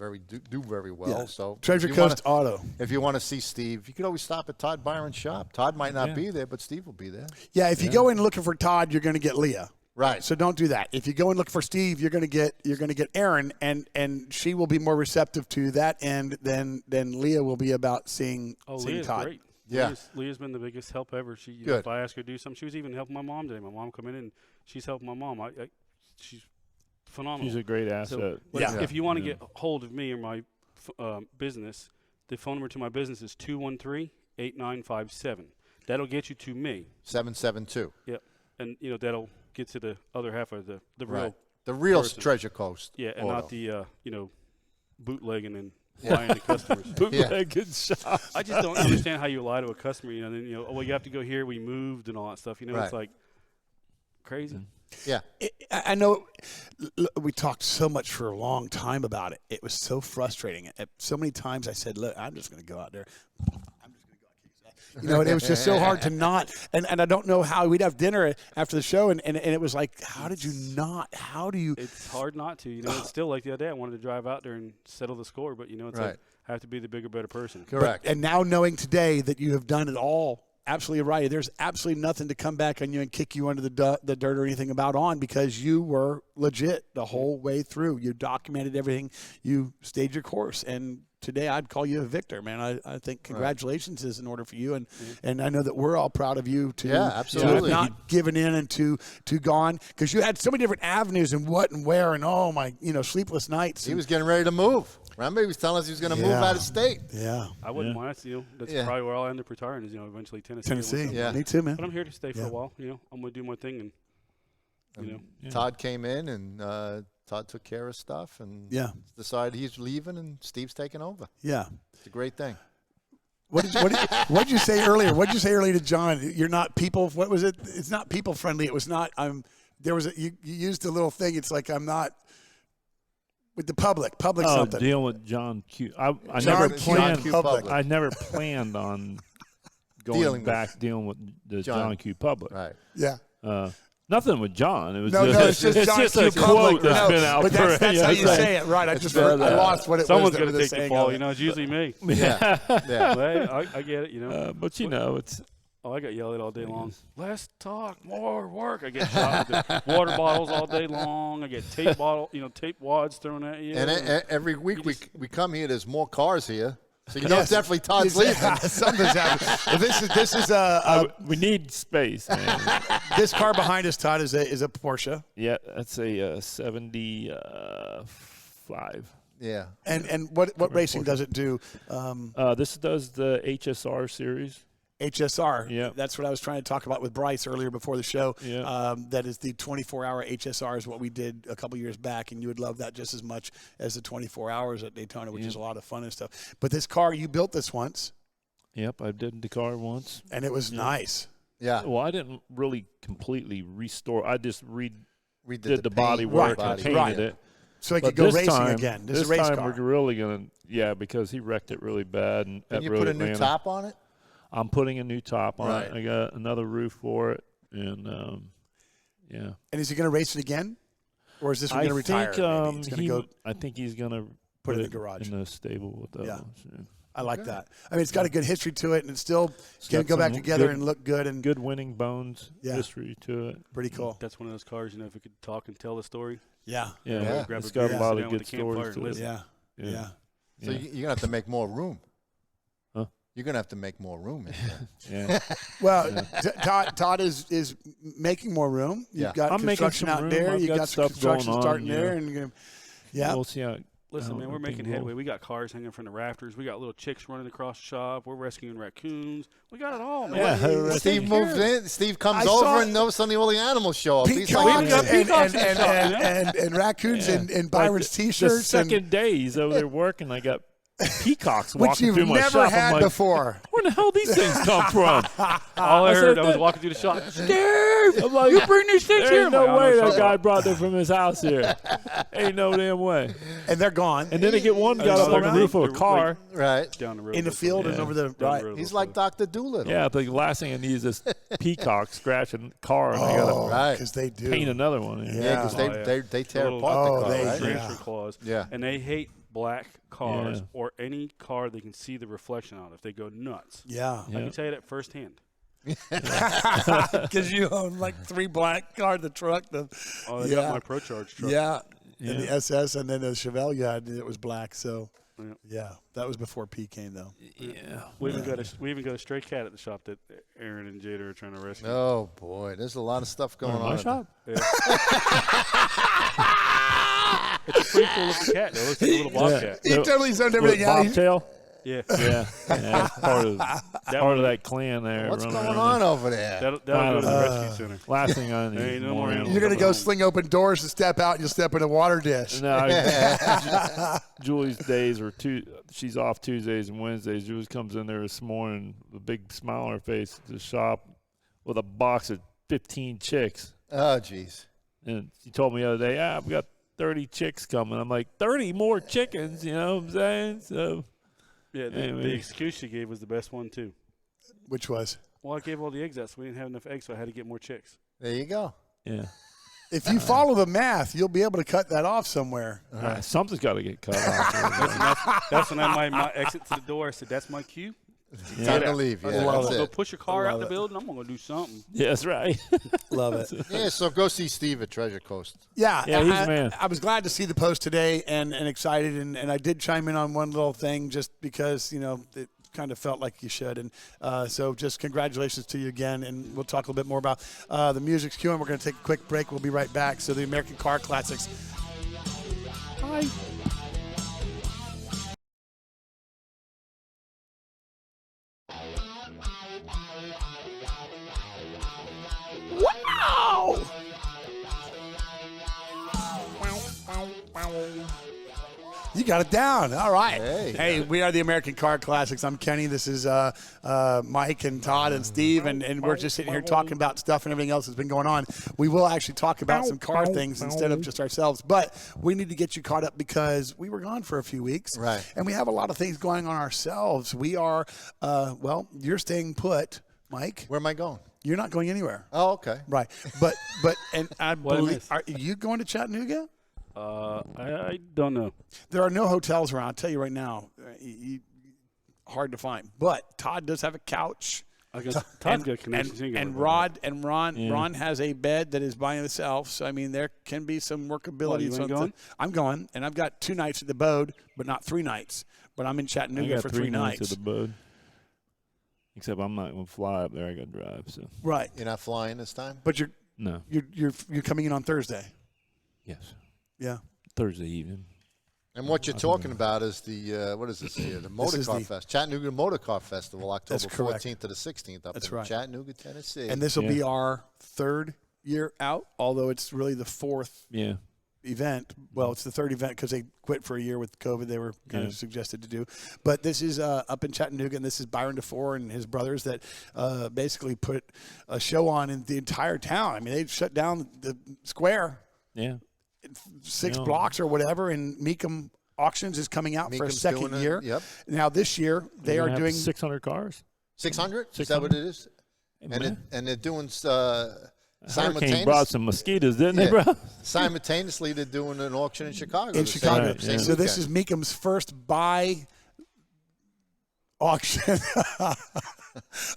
do very well. Yeah. So Treasure if you Coast wanna, Auto. If you want to see Steve, you could always stop at Todd Byron's shop. Todd might not Yeah. be there, but Steve will be there. Yeah, if you go in looking for Todd, you're going to get Leah. Right. So don't do that. If you go and look for Steve, you're going to get Erin, and she will be more receptive to that, and then Leah will be about seeing Leah's Todd. great. Yeah. Leah's been the biggest help ever. She, Good. if I ask her to do something, she was even helping my mom today. My mom come in and she's helping my mom. She's phenomenal. She's a great asset. But Yeah. if you want to get hold of me or my business, the phone number to my business is 213-8957. That'll get you to me. 772. Yep. And that'll get to the other half of the real. Right. The real person. Treasure Coast. Yeah, and Auto. not the bootlegging and lying to customers. Bootleg and shop. I just don't understand how you lie to a customer. You know, then oh, well, you have to go here. We moved and all that stuff. You know, it's like crazy. Yeah. I know we talked so much for a long time about it. It was so frustrating. So many times I said, look, I'm just going to go out there. You know, and it was just so hard to not. And I don't know how we'd have dinner after the show, and it was like, how did you not? How do you? It's hard not to. You know, it's still like the other day. I wanted to drive out there and settle the score, but, you know, it's like I have to be the bigger, better person. Correct. And now knowing today that you have done it all absolutely right, there's absolutely nothing to come back on you and kick you under the dirt or anything about on, because you were legit the whole way through. You documented everything. You stayed your course. And today I'd call you a victor, man. I think congratulations is in order for you. And I know that we're all proud of you to absolutely. have not given in and to gone, because you had so many different avenues and what and where and sleepless nights. He was getting ready to move. Remember, he was telling us he was going to move out of state. Yeah. I wouldn't mind. You know, that's probably where I'll end up retiring is, eventually Tennessee. Tennessee. Yeah. Me too, man. But I'm here to stay for a while. You know, I'm going to do my thing. And Todd came in and Todd took care of stuff and decided he's leaving and Steve's taking over. Yeah. It's a great thing. What did you say earlier? What did you say earlier to John? You're not people. What was it? It's not people friendly. It was not. You used a little thing. It's like I'm not with the public. Public something. Dealing with John Q. I never planned on going dealing with the John Q. Public. Right. Yeah. Nothing with John. It was it's just John just Q. a quote that's been out but for that's how you say it, right? I lost what it someone's was. Someone's going to take the fall. You know, it's usually me. Yeah. Well, I get it. You know. But it's. Oh, I got yelled at all day long. Less talk, more work. I get shot with the water bottles all day long. I get tape wads thrown at you. And every week we come here, there's more cars here. So you know it's definitely Todd's leaving. Something's happening. This is we need space, man. This car behind us, Todd, is a Porsche. Yeah, that's a 75. Yeah. And what racing does it do? This does the HSR series. HSR. Yeah. That's what I was trying to talk about with Bryce earlier before the show. Yeah. That is the 24-hour HSR is what we did a couple years back, and you would love that just as much as the 24 hours at Daytona, which is a lot of fun and stuff. But this car, you built this once. Yep, I did the car once. And it was nice. Yeah. Well, I didn't really completely restore. I just redid the paint, body work and painted it. So it could go racing again. This is a race time car. we're really going to, because he wrecked it really bad. And you put a new top on it? I'm putting a new top on it. Right. I got another roof for it, and And is he going to race it again, or is this one going to retire? I think he's going to put it in the garage, in the stable with that one. Yeah. I like that. I mean, it's got a good history to it, and it's still can go back together and look good and good winning bones history to it. Pretty cool. That's one of those cars, if it could talk and tell the story. Yeah. It's got a lot of good stories to it. Yeah. So you're going to have to make more room. Huh? You're going to have to make more room in here. Yeah. Well, Todd is making more room. You've got construction out there. You've got stuff construction going starting on, there. And we'll see how Listen, man, we're making headway. We got cars hanging from the rafters. We got little chicks running across the shop. We're rescuing raccoons. We got it all, man. Yeah, Steve moves in. Steve comes over and knows suddenly all the animals show up. He's peacocks like, and raccoons and Byron's T-shirts. The second day he's over there working, I got peacocks walking through my shop. Which you've never had before. Where the hell these things come from? All I heard, I was walking through the shop. Steve, I'm like, you bring these things here? Ain't no way that guy brought them from his house here. Ain't no damn way. And they're gone. And then they get one got up on the roof of a car. Right. Down the road. In the field and over the right. He's like Dr. Doolittle. Yeah, the last thing I need is this peacock scratching the car, and I got to because they do paint another one. Yeah, because they tear apart the car, right? Transfer clause. Yeah. And they hate black cars or any car they can see the reflection on if they go nuts. Yeah. I can tell you that firsthand. Because you own like 3 black cars, the truck. They got my Pro Charge truck. Yeah. And the SS and then the Chevelle you had, it was black. So, that was before P came, though. Yeah. We even got a stray cat at the shop that Aaron and Jada are trying to rescue. Oh, boy. There's a lot of stuff going on. My shop? Yeah. It's a pretty cool looking cat, though. It's like a little bobcat. He totally zoned everything out. Bobtail? Yeah. Yeah, that's part of that clan there. What's running going around on over there? That'll go to the rescue center. Last thing I need There is ain't no more more animals. You're going to go Home. sling open doors and step out, and you'll step in a water dish. No, Julie's days are she's off Tuesdays and Wednesdays. Julie comes in there this morning with a big smile on her face to the shop with a box of 15 chicks. Oh, jeez. And she told me the other day, we got 30 chicks coming. I'm like, 30 more chickens, you know what I'm saying? So, Yeah, the excuse she gave was the best one, too. Which was? Well, I gave all the eggs out, so we didn't have enough eggs, so I had to get more chicks. There you go. yeah. If you follow the math, you'll be able to cut that off somewhere. Something's got to get cut off. That's when my exit to the door. I said, "That's my cue. Time to leave. Yeah, I'm love gonna that's go it. push your car out love the it. building. I'm gonna do something." Yeah, that's right. Love it. Yeah, so go see Steve at Treasure Coast. Yeah, Yeah, he's a man. I was glad to see the post today and excited, and I did chime in on one little thing just because, it kind of felt like you should. And so just congratulations to you again, and we'll talk a little bit more about the music's queuing. We're going to take a quick break. We'll be right back. So the American Car Classics. Hi. Wow! You got it down. All right. Hey, we are the American Car Classics. I'm Kenny. This is Mike and Todd and Steve, and we're just sitting here talking about stuff and everything else that's been going on. We will actually talk about some car things instead of just ourselves, but we need to get you caught up because we were gone for a few weeks. Right. And we have a lot of things going on ourselves. We are, you're staying put, Mike. Where am I going? You're not going anywhere. Oh, okay. Right. And I What I believe, missed? are you going to Chattanooga? I don't know. There are no hotels around. I'll tell you right now, hard to find. But Todd does have a couch. Todd's got connections. He can And go Ron Ron has a bed that is by himself. So I mean, there can be some workability. you ain't going? I'm going, and I've got 2 nights at the Bode, but not 3 nights. But I'm in I Chattanooga got for 3 3 nights nights. at the Bud. Except I'm not going to fly up there. I got to drive. So Right. You're not flying this time? But you're no. coming in on Thursday. Yes. Yeah. Thursday evening. And what you're talking about is the, what is this here? The Motor is Car the- Fest. Chattanooga Motor Car Festival, October That's correct. 14th to the 16th up That's in right. Chattanooga, Tennessee. And this will Yeah. be our 3rd year out, although it's really the 4th Yeah. event. Well, it's the 3rd event because they quit for a year with COVID. They were kind of suggested to do. But this is up in Chattanooga, and this is Byron DeFore and his brothers that basically put a show on in the entire town. I mean, they shut down the square, Yeah. 6 Yeah. blocks or whatever, and Meekum Auctions is coming out for a Meekham's second doing it, year. yep. Now, this year, they We're are gonna have doing 600 cars. 600? Is that what it is? Hey, And, man. and they're doing Hurricane brought some mosquitoes, didn't they, Yeah. bro? simultaneously, they're doing an auction in Chicago. in the same- Chicago. Right, yeah. So this is Meekum's first buy auction.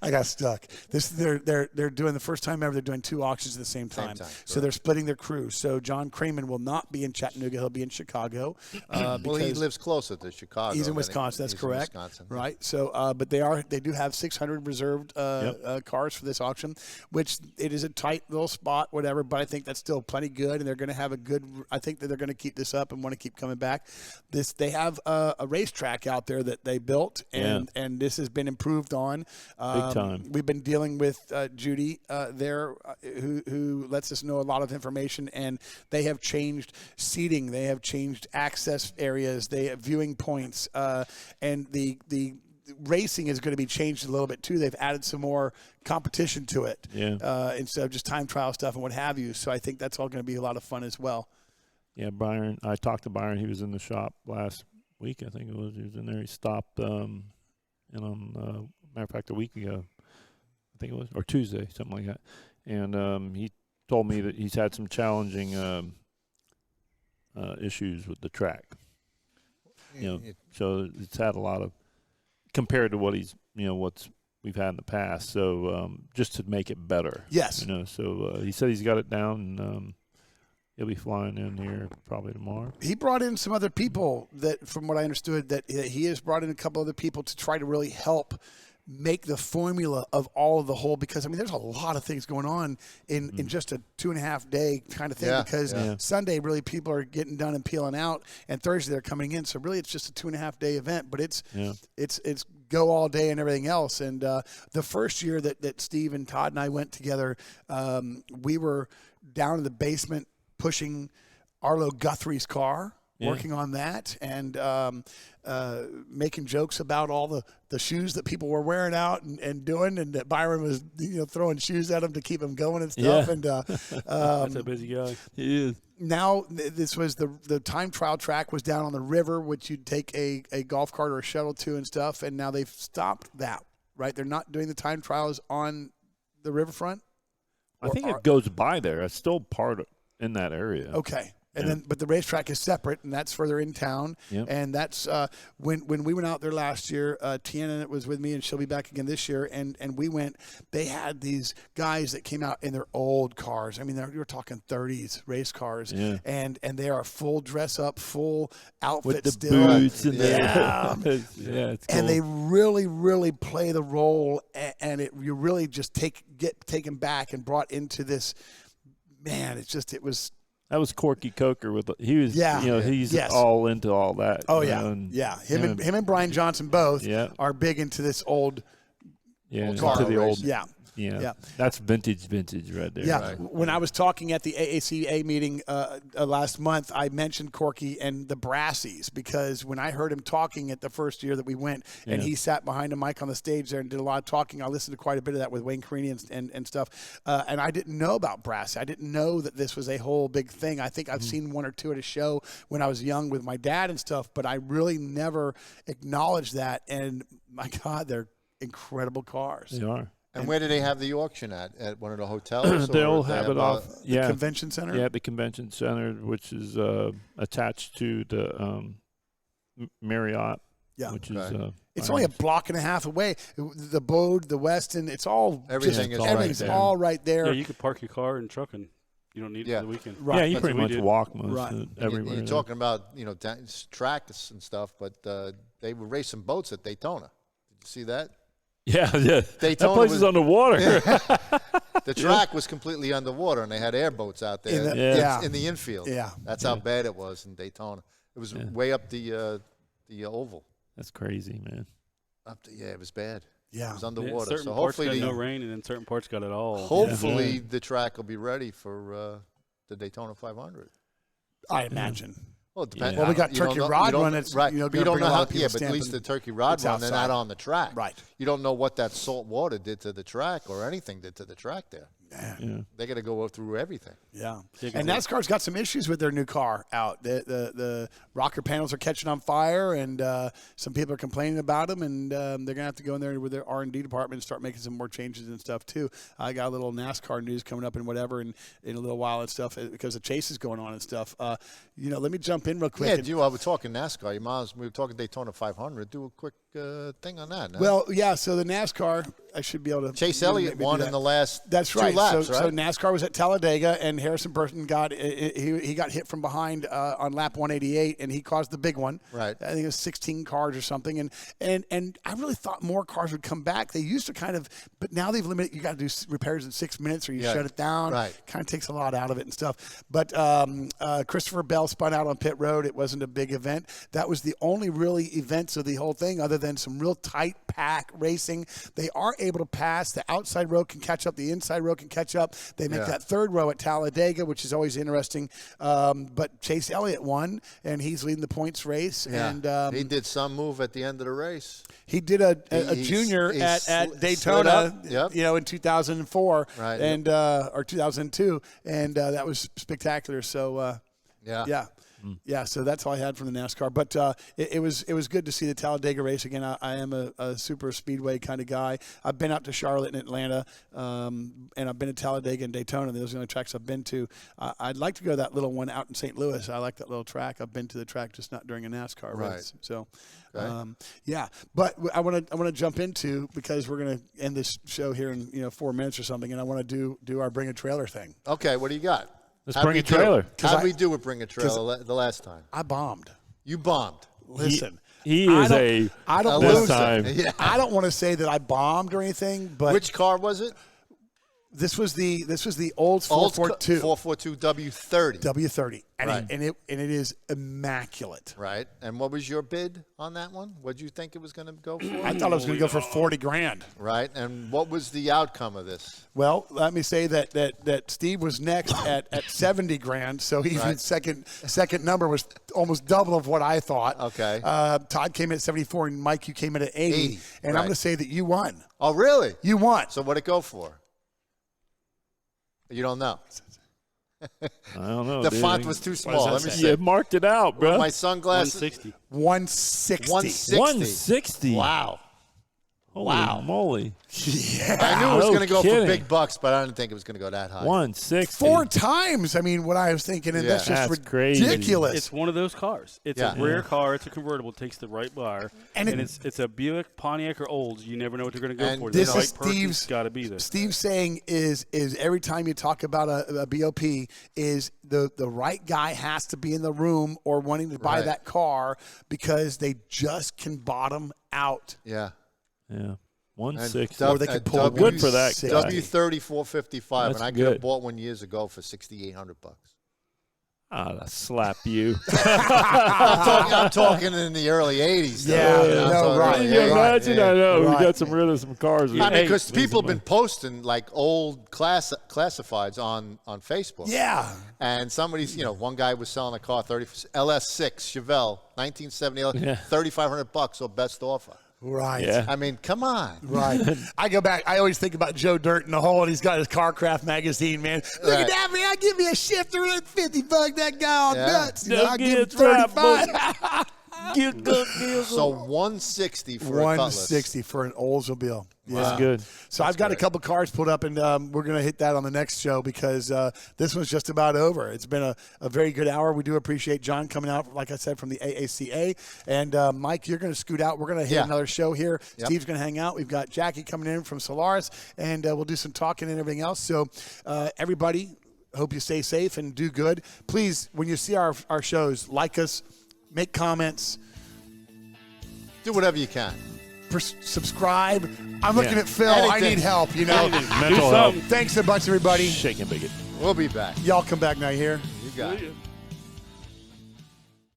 I got stuck. They're doing the first time ever. They're doing 2 auctions at the same time. So they're splitting their crews. So John Craman will not be in Chattanooga. He'll be in Chicago. Well, he because lives closer to Chicago. he's in than Wisconsin. That's he's in correct. Wisconsin. Right. So, but they do have 600 reserved cars for this auction, which it is a tight little spot, whatever. But I think that's still plenty good, and they're going to have a good. I think that they're going to keep this up and want to keep coming back. They have a racetrack out there that they built, and this has been improved on. Big time. We've been dealing with Judy there, who lets us know a lot of information, and they have changed seating, they have changed access areas, they have viewing points, and the racing is going to be changed a little bit too. They've added some more competition to it, instead of just time trial stuff and what have you. So I think that's all going to be a lot of fun as well. Yeah, Byron. I talked to Byron. He was in the shop last week, I think it was. He was in there. He stopped, and on matter of fact, a week ago, I think it was, or Tuesday, something like that. And he told me that he's had some challenging issues with the track. So it's had a lot of, compared to what what's we've had in the past. So just to make it better. Yes. So he said he's got it down, and he'll be flying in here probably tomorrow. He brought in some other people that, from what I understood, that he has brought in a couple other people to try to really help make the formula of all of the whole, because I mean there's a lot of things going on in just a 2.5 day kind of thing, because Sunday really people are getting done and peeling out, and Thursday they're coming in, so really it's just a 2.5 day event, but it's go all day and everything else. And the first year that Steve and Todd and I went together, we were down in the basement pushing Arlo Guthrie's car, working on that, and making jokes about all the shoes that people were wearing out and doing, and that Byron was throwing shoes at them to keep them going and stuff. And that's a busy guy. He is. Now this was the time trial track was down on the river, which you'd take a golf cart or a shuttle to and stuff, and now they've stopped that, right? They're not doing the time trials on the riverfront. I think it goes by there. It's still part of in that area. Okay. And then, but the racetrack is separate, and that's further in town. Yep. And that's when we went out there last year. Tiana was with me, and she'll be back again this year. And we went. They had these guys that came out in their old cars. I mean, you were talking 30s race cars, and they are full dress up, full outfit with the still. boots and it's cool. And they really, really play the role, and you really just get taken back and brought into this. Man, it was. That was Corky Coker he's all into all that. Oh him and Brian Johnson both are big into this old car. Into the old Yeah. That's vintage right there. Yeah. Right. When I was talking at the AACA meeting last month, I mentioned Corky and the Brassies, because when I heard him talking at the first year that we went, and he sat behind a mic on the stage there and did a lot of talking, I listened to quite a bit of that with Wayne Carini and stuff. And I didn't know about Brassie. I didn't know that this was a whole big thing. I think I've seen one or two at a show when I was young with my dad and stuff, but I really never acknowledged that. And my God, they're incredible cars. They are. And where do they have the auction at? At one of the hotels? They'll have it off. The convention center? Yeah, the convention center, which is attached to the Marriott. Yeah. Which is it's only a block and a half away. The Bode, the Westin, it's all everything's all right there. Yeah, you could park your car and truck, and you don't need it for the weekend. Right. Yeah, you pretty much walk most everywhere. You're talking about tracks and stuff, but they were racing boats at Daytona. Did you see that? Yeah. Daytona that place is underwater. The track was completely underwater, and they had airboats out there in the infield. Yeah. That's how bad it was in Daytona. It was way up the oval. That's crazy, man. It was bad. Yeah. It was underwater. Certain so parts hopefully got no rain, and then certain parts got it all. Hopefully the track will be ready for the Daytona 500. I imagine. Well, it depends. Well, we got Turkey Rod run. It's right. You don't know how. Yeah, but at least the Turkey Rod run, they're not on the track. Right. You don't know what that salt water did to the track or anything did to the track there. Yeah. They got to go through everything. Yeah. And NASCAR's got some issues with their new car out. The rocker panels are catching on fire, and some people are complaining about them, and they're going to have to go in there with their R&D department and start making some more changes and stuff, too. I got a little NASCAR news coming up and whatever in a little while and stuff, because the chase is going on and stuff. Let me jump in real quick. Yeah, I was talking NASCAR. We were talking Daytona 500. Do a quick thing on that. No? Well, yeah, so the NASCAR, I should be able to. Chase Elliott won in the last That's right. two laps, so NASCAR was at Talladega, and Harrison Burton got hit from behind on lap 188, and he caused the big one. Right. I think it was 16 cars or something, and I really thought more cars would come back. They used to but now they've limited. You got to do repairs in 6 minutes, or you shut it down. Right. Kind of takes a lot out of it and stuff. But Christopher Bell spun out on pit road. It wasn't a big event. That was the only really events of the whole thing, other than some real tight pack racing. They are able to pass. The outside row can catch up. The inside row can catch up. They make that third row at Talladega, which is always interesting. But Chase Elliott won, and he's leading the points race. Yeah. And he did some move at the end of the race. He did a junior at Daytona, in 2004, right, and or 2002, and that was spectacular. So yeah, so that's all I had from the NASCAR. But it was good to see the Talladega race again. I am a super speedway kind of guy. I've been out to Charlotte and Atlanta, and I've been to Talladega and Daytona. Those are the only tracks I've been to. I'd like to go to that little one out in St. Louis. I like that little track. I've been to the track, just not during a NASCAR race. So, but I want to jump into, because we're going to end this show here in 4 minutes or something, and I want to do our Bring a Trailer thing. Okay, what do you got? Let's bring a trailer. How'd we do with Bring a Trailer the last time? I bombed. You bombed. Listen, He is a I don't this loser. time. Yeah. I don't want to say that I bombed or anything, but Which car was it? this was the old 442 442 W30. W30, and Right. it is immaculate. Right. And what was your bid on that one? What did you think it was going to go for? I thought it was going to go for 40 grand. Right. And what was the outcome of this? Well, let me say that Steve was next at 70 grand, so even Right. second number was almost double of what I thought. Okay. Todd came in at 74, and Mike, you came in at 80. 80, And right. I'm going to say that you won. Oh, really? You won. So what did it go for? You don't know. I don't know. The dude. font was too small. Let me You see. marked it out, bro. My sunglasses. 160. 160. 160. Wow. Holy Wow. moly. Yeah. I knew it was No going to go for kidding. big bucks, but I didn't think it was going to go that high. 160. 4 times. I mean, what I was thinking, and Yeah. that's just That's crazy. ridiculous. It's one of those cars. It's Yeah. a rare car. It's a convertible. It takes the right buyer. And And, it- it's a Buick, Pontiac, or Olds. You never know what they're going to go And for. this The is right person's Steve's- got to be there. Steve's saying is every time you talk about a BOP is the right guy has to be in the room or wanting to buy Right. that car because they just can bottom out. Yeah. Yeah. 160. And Or they could pull W- Good for that guy. W30 455, That's and I could have good. bought one years ago for $6,800. I'll slap you. I'm talking in the early 80s. though. Yeah, You know, I'm no, talking right. Can early you 80s. imagine? Yeah. I know. Right. We got some rid of some cars. I mean, Hey, because people have been recently. posting like old classifieds on Facebook. Yeah. And somebody's, one guy was selling a car, LS6 Chevelle, 1970, Yeah. $3,500 or best offer. Right. Yeah. I mean, come on. Right. I go back. I always think about Joe Dirt in the hole, and he's got his Carcraft magazine, man. Look Right. at that, man. I give me a shifter at $50. That guy all Yeah. nuts. Don't I get give him trapped, 35. Get good deals. So 160 for a Cutlass. 160 for an Oldsmobile. Yeah. That's good. So I've got a couple cars pulled up, and we're going to hit that on the next show because this one's just about over. It's been a very good hour. We do appreciate John coming out, like I said, from the AACA. And Mike, you're going to scoot out. We're going to hit Yeah. another show here. Yep. Steve's going to hang out. We've got Jackie coming in from Solaris, and we'll do some talking and everything else. So everybody, hope you stay safe and do good. Please, when you see our shows, like us, make comments, Do whatever you can. subscribe. I'm looking at Phil. I Anything. need help, you know. Mental health. Thanks a bunch, everybody. Shake and bake it. We'll be back. Y'all come back now here. You got it. Yeah.